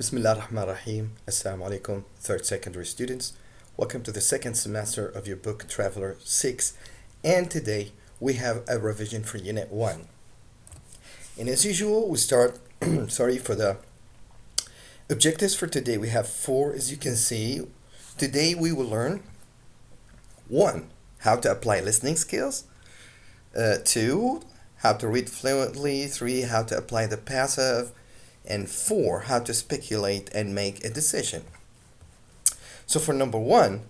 Bismillah ar-Rahman ar-Rahim. Assalamu alaikum, third secondary students. Welcome to the second semester of your book Traveler 6. And today we have a revision for Unit 1. And as usual, we start, for the objectives for today. We have 4, as you can see. Today we will learn 1. How to apply listening skills. 2. How to read fluently. 3. How to apply the passive. And 4, how to speculate and make a decision. So for number 1,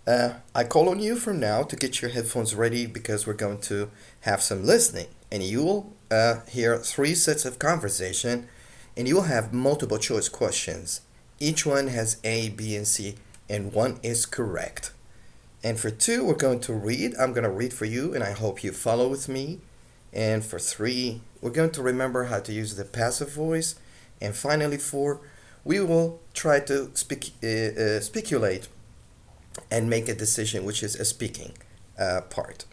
I call on you from now to get your headphones ready because we're going to have some listening. And you will hear 3 sets of conversation and you will have multiple choice questions. Each one has A, B, and C, and 1 is correct. And for 2, we're going to read. I'm going to read for you and I hope you follow with me. And for 3, we're going to remember how to use the passive voice. And finally, 4, we will try to speculate and make a decision, which is a speaking part.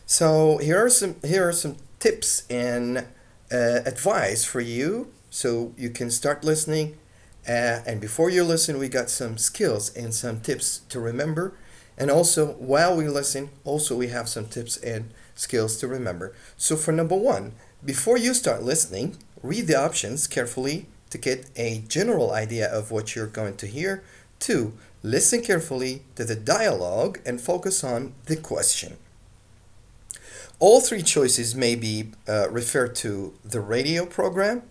So here are some tips and advice for you, so you can start listening. And before you listen, we got some skills and some tips to remember. And also, while we listen, we have some tips and skills to remember. So for number 1, before you start listening, read the options carefully to get a general idea of what you're going to hear. 2, listen carefully to the dialogue and focus on the question. All 3 choices may be referred to the radio program.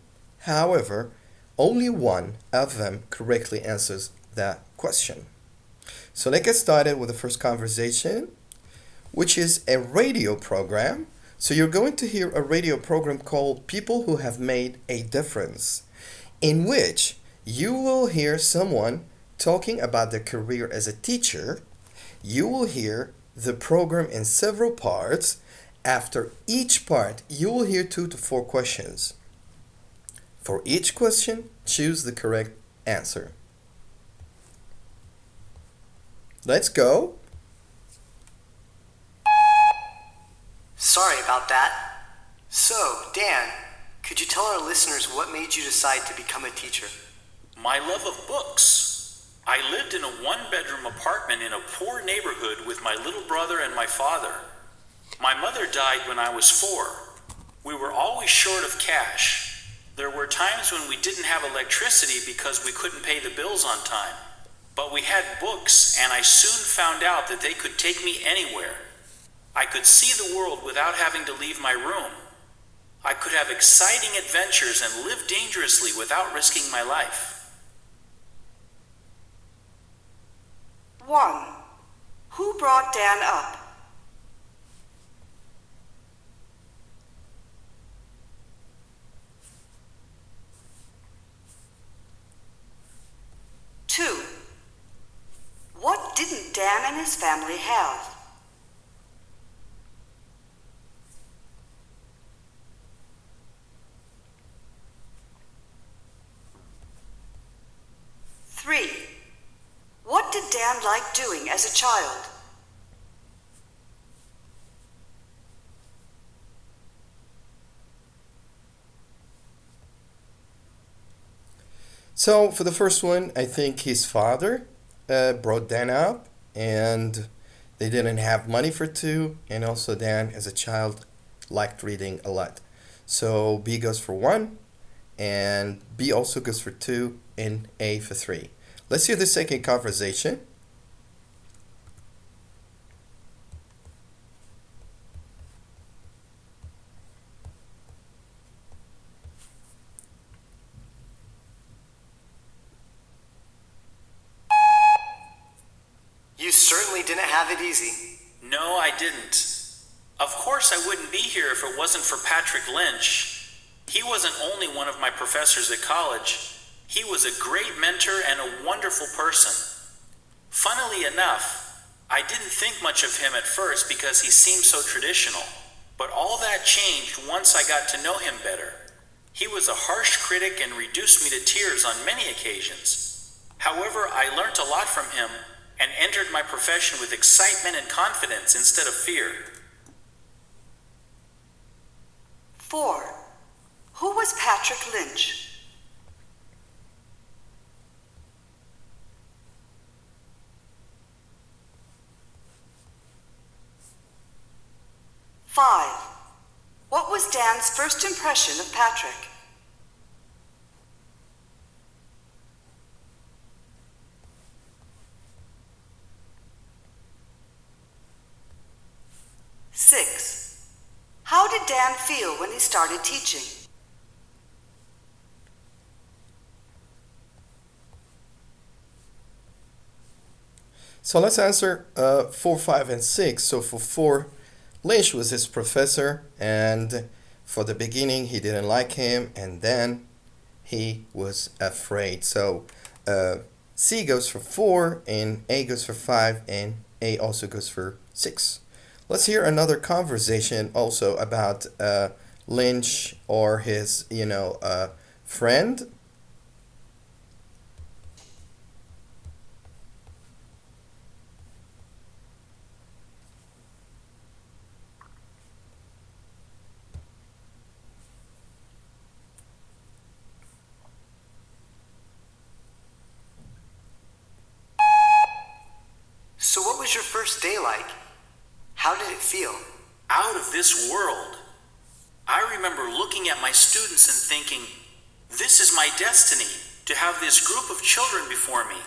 However, only one of them correctly answers that question. So let's get started with the first conversation, which is a radio program. So you're going to hear a radio program called People Who Have Made a Difference, in which you will hear someone talking about their career as a teacher. You will hear the program in several parts. After each part, you will hear 2 to 4 questions. For each question, choose the correct answer. Let's go. Sorry about that. So, Dan, could you tell our listeners what made you decide to become a teacher? My love of books. I lived in a 1-bedroom apartment in a poor neighborhood with my little brother and my father. My mother died when I was 4. We were always short of cash. There were times when we didn't have electricity because we couldn't pay the bills on time. But we had books, and I soon found out that they could take me anywhere. I could see the world without having to leave my room. I could have exciting adventures and live dangerously without risking my life. 1. Who brought Dan up? Two. What didn't Dan and his family have? 3. What did Dan like doing as a child? So for the first one, I think his father brought Dan up and they didn't have money for 2, and also Dan as a child liked reading a lot. So B goes for 1 and B also goes for 2 and A for 3. Let's hear the second conversation. You certainly didn't have it easy. No, I didn't. Of course I wouldn't be here if it wasn't for Patrick Lynch. He wasn't only one of my professors at college. He was a great mentor and a wonderful person. Funnily enough, I didn't think much of him at first because he seemed so traditional. But all that changed once I got to know him better. He was a harsh critic and reduced me to tears on many occasions. However, I learned a lot from him and entered my profession with excitement and confidence instead of fear. 4. Who was Patrick Lynch? What was Dan's first impression of Patrick? Six. How did Dan feel when he started teaching? So let's answer 4, 5, and 6. So for 4, Lynch was his professor, and for the beginning he didn't like him, and then he was afraid. So C goes for 4, and A goes for 5, and A also goes for 6. Let's hear another conversation also about Lynch or his, friend. So, what was your first day like? How did it feel? Out of this world. I remember looking at my students and thinking, this is my destiny, to have this group of children before me.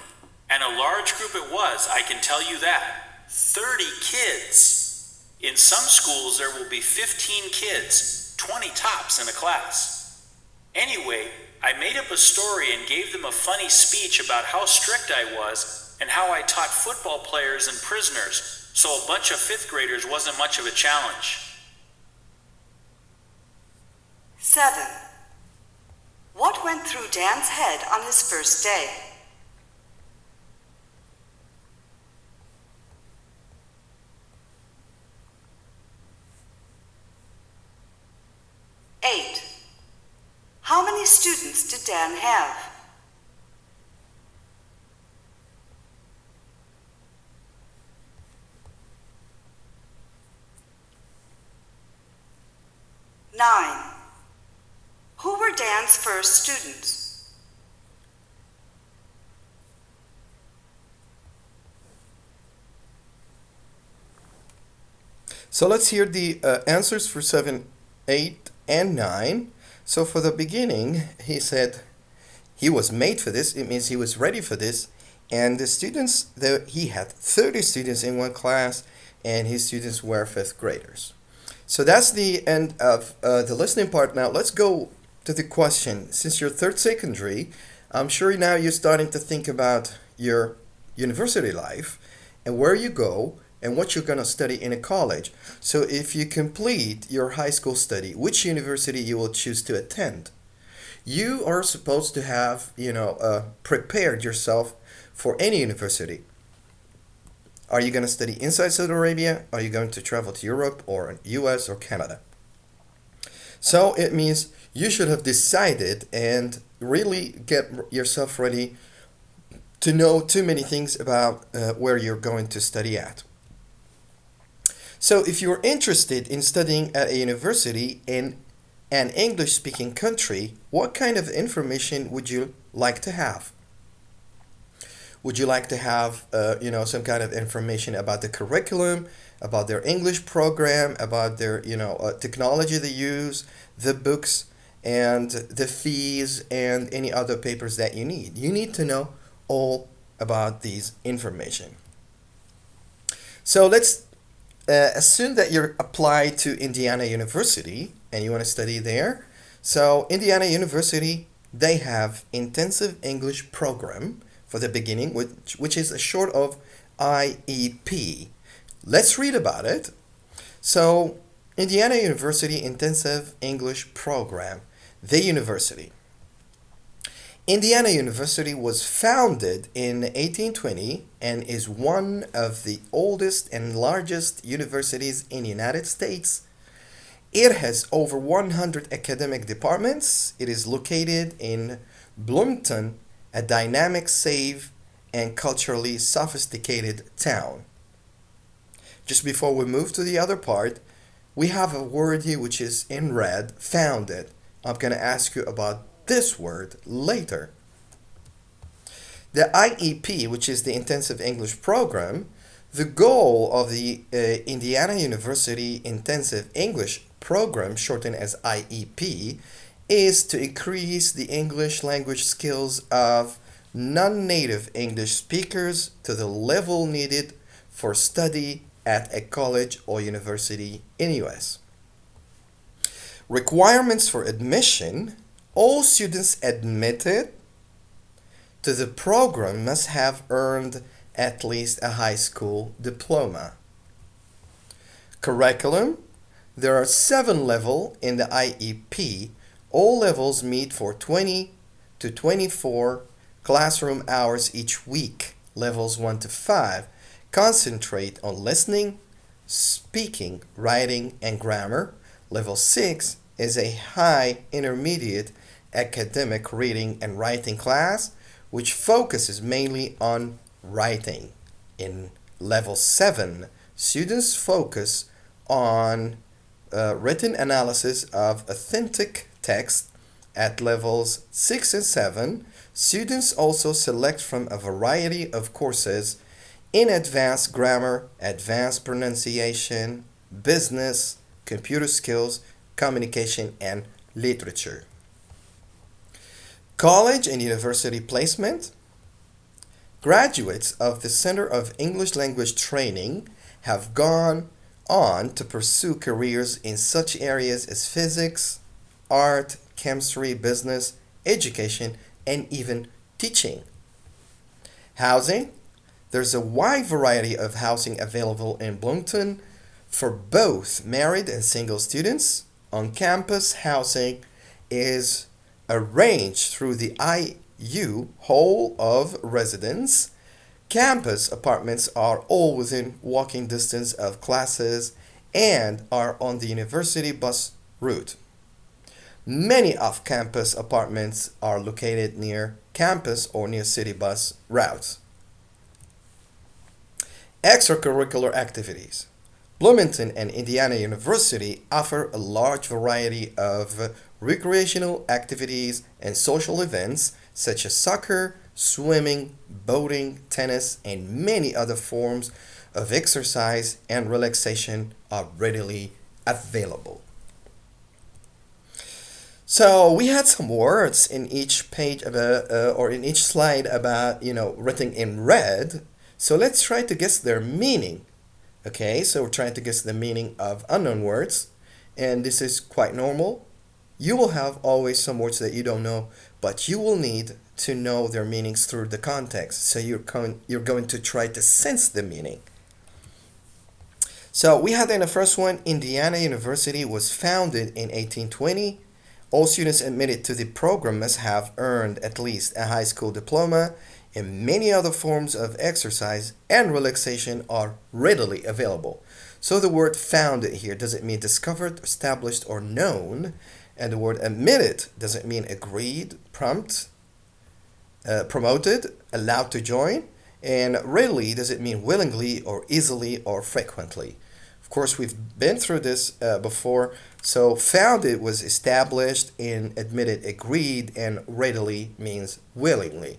And a large group it was, I can tell you that. 30 kids. In some schools there will be 15 kids, 20 tops in a class. Anyway, I made up a story and gave them a funny speech about how strict I was and how I taught football players and prisoners, so a bunch of 5th graders wasn't much of a challenge. 7. What went through Dan's head on his first day? Eight. How many students did Dan have? 9. Who were Dan's first students? 'So let's hear the answers for 7, 8, and 9. So for the beginning, he said he was made for this. It means he was ready for this. And the students, he had 30 students in one class, and his students were 5th graders. So that's the end of the listening part. Now let's go to the question. Since you're 3rd secondary, I'm sure now you're starting to think about your university life and where you go and what you're going to study in a college. So if you complete your high school study, which university you will choose to attend. You are supposed to have, prepared yourself for any university. Are you going to study inside Saudi Arabia? Are you going to travel to Europe or US or Canada? So it means you should have decided and really get yourself ready to know too many things about where you're going to study at. So if you're interested in studying at a university in an English-speaking country, what kind of information would you like to have? Would you like to have, some kind of information about the curriculum, about their English program, about their, technology they use, the books, and the fees, and any other papers that you need? You need to know all about these information. So let's assume that you're applied to Indiana University and you want to study there. So Indiana University, they have intensive English program for the beginning, which is a short of IEP. Let's read about it. So Indiana University Intensive English Program, the university. Indiana University was founded in 1820 and is one of the oldest and largest universities in the United States. It has over 100 academic departments. It is located in Bloomington, a dynamic, safe, and culturally sophisticated town. Just before we move to the other part, we have a word here which is in red, founded. I'm going to ask you about this word later. The IEP, which is the Intensive English Program, the goal of the Indiana University Intensive English program, shortened as IEP, is to increase the English language skills of non-native English speakers to the level needed for study at a college or university in US. Requirements for admission: all students admitted to the program must have earned at least a high school diploma. Curriculum: there are 7 levels in the IEP. All levels meet for 20 to 24 classroom hours each week. Levels 1 to 5 concentrate on listening, speaking, writing, and grammar. Level 6 is a high intermediate academic reading and writing class, which focuses mainly on writing. In level 7, students focus on written analysis of authentic text. At levels 6 and 7, students also select from a variety of courses in advanced grammar, advanced pronunciation, business, computer skills, communication, and literature. College and university placement. Graduates of the Center of English Language Training have gone on to pursue careers in such areas as physics, art, chemistry, business, education, and even teaching. Housing. There's a wide variety of housing available in Bloomington for both married and single students. On-campus housing is arranged through the IU Whole of Residence. Campus apartments are all within walking distance of classes and are on the university bus route. Many off-campus apartments are located near campus or near city bus routes. Extracurricular activities. Bloomington and Indiana University offer a large variety of recreational activities and social events such as soccer, swimming, boating, tennis, and many other forms of exercise and relaxation are readily available. So we had some words in each page or in each slide about, written in red. So let's try to guess their meaning. Okay, so we're trying to guess the meaning of unknown words, and this is quite normal. You will have always some words that you don't know, but you will need to know their meanings through the context. So you're going to try to sense the meaning. So we had in the first one, Indiana University was founded in 1820. All students admitted to the program must have earned at least a high school diploma, and many other forms of exercise and relaxation are readily available. So the word founded here doesn't mean discovered, established, or known. And the word admitted doesn't mean agreed, promoted, allowed to join. And readily doesn't mean willingly or easily or frequently. Of course, we've been through this before. So founded was established, and admitted agreed, and readily means willingly.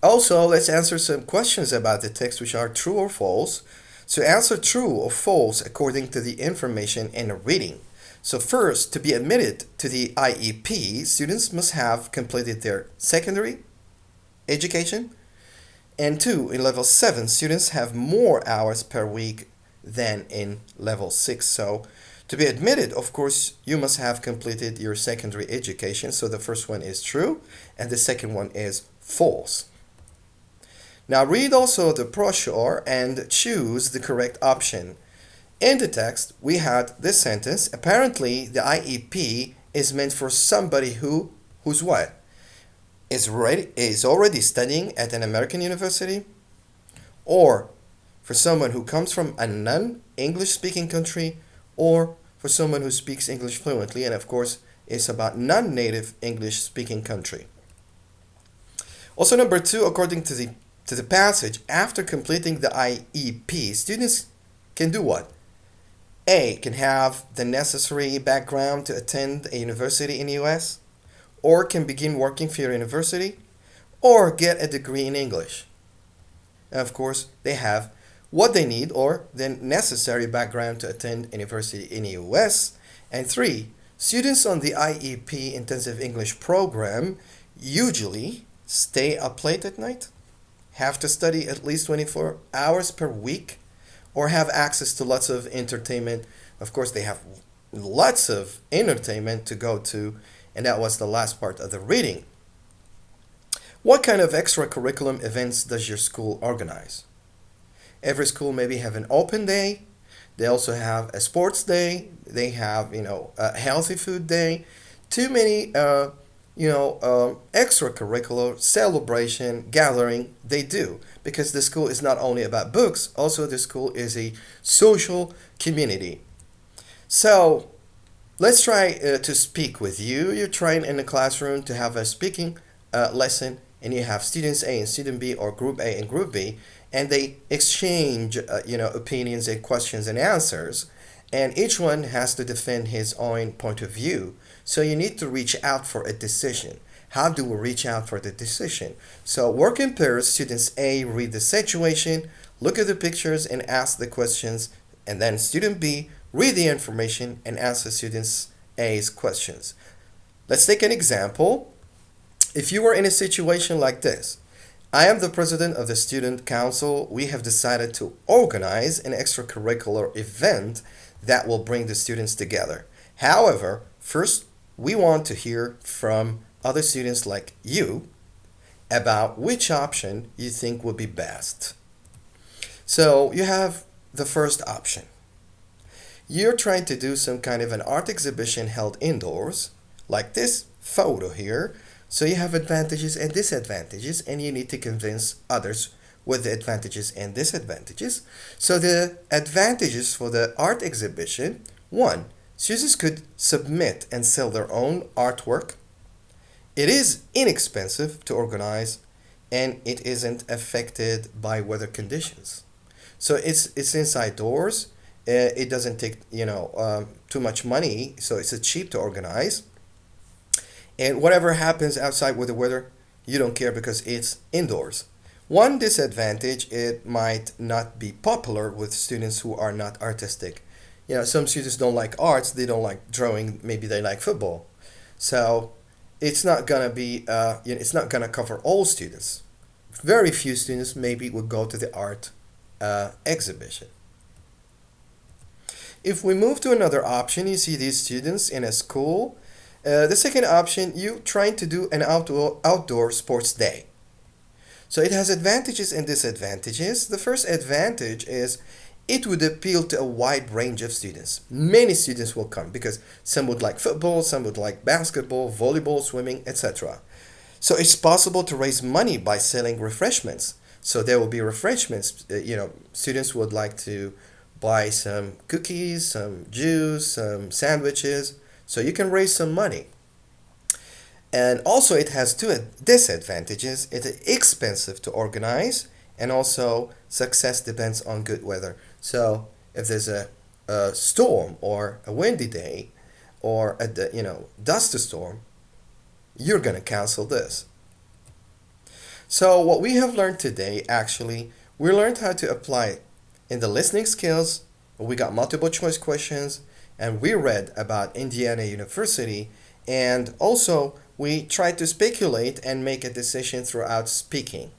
Also, let's answer some questions about the text which are true or false. So answer true or false according to the information in the reading. So first, to be admitted to the IEP, students must have completed their secondary education. And 2, in level 7, students have more hours per week than in level 6. So to be admitted, of course, you must have completed your secondary education. So the first one is true, and the second one is false. Now read also the brochure and choose the correct option. In the text, we had this sentence: apparently the IEP is meant for somebody who's what? Is already studying at an American university, or for someone who comes from a non-English speaking country, or for someone who speaks English fluently, and of course it's about non-native English speaking country. Also, number 2, according to the passage, after completing the IEP, students can do what? A, can have the necessary background to attend a university in the US, or can begin working for your university, or get a degree in English. And of course, they have what they need or the necessary background to attend university in the US. And three, students on the IEP intensive English program usually stay up late at night, have to study at least 24 hours per week, or have access to lots of entertainment. Of course, they have lots of entertainment to go to, and that was the last part of the reading. What kind of extracurriculum events does your school organize? Every school maybe have an open day. They also have a sports day. They have, a healthy food day. Too many, extracurricular celebration gathering they do, because the school is not only about books, also the school is a social community. So let's try to speak with you. You're trying in the classroom to have a speaking lesson, and you have students A and student B, or group A and group B, and they exchange opinions and questions and answers, and each one has to defend his own point of view. So you need to reach out for a decision. How do we reach out for the decision? So work in pairs. Students A read the situation, look at the pictures and ask the questions, and then student B read the information and answer students A's questions. Let's take an example. If you were in a situation like this: I am the president of the student council. We have decided to organize an extracurricular event that will bring the students together. However, first we want to hear from other students like you about which option you think would be best. So you have the first option. You're trying to do some kind of an art exhibition held indoors, like this photo here. So you have advantages and disadvantages, and you need to convince others with the advantages and disadvantages. So the advantages for the art exhibition: one, students could submit and sell their own artwork. It is inexpensive to organize, and it isn't affected by weather conditions. So it's inside doors. It doesn't take too much money, so it's cheap to organize. And whatever happens outside with the weather, you don't care because it's indoors. One disadvantage: it might not be popular with students who are not artistic. Some students don't like arts, they don't like drawing, maybe they like football. So it's not gonna be, it's not gonna cover all students. Very few students maybe would go to the art exhibition. If we move to another option, you see these students in a school. The second option, you trying to do an outdoor sports day. So it has advantages and disadvantages. The first advantage is it would appeal to a wide range of students. Many students will come because some would like football, some would like basketball, volleyball, swimming, etc. So it's possible to raise money by selling refreshments. So there will be refreshments. Students would like to buy some cookies, some juice, some sandwiches. So you can raise some money. And also it has two disadvantages. It's expensive to organize, and also success depends on good weather. So if there's a storm or a windy day or a dusty storm, you're going to cancel this. So what we have learned today, actually, we learned how to apply in the listening skills. We got multiple choice questions, and we read about Indiana University, and also we tried to speculate and make a decision throughout speaking.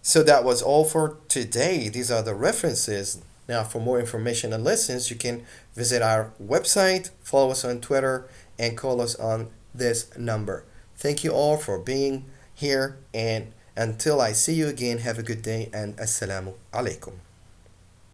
So that was all for today. These are the references. Now, for more information and lessons, you can visit our website, follow us on Twitter, and call us on this number. Thank you all for being here, and until I see you again, have a good day, and assalamu alaikum.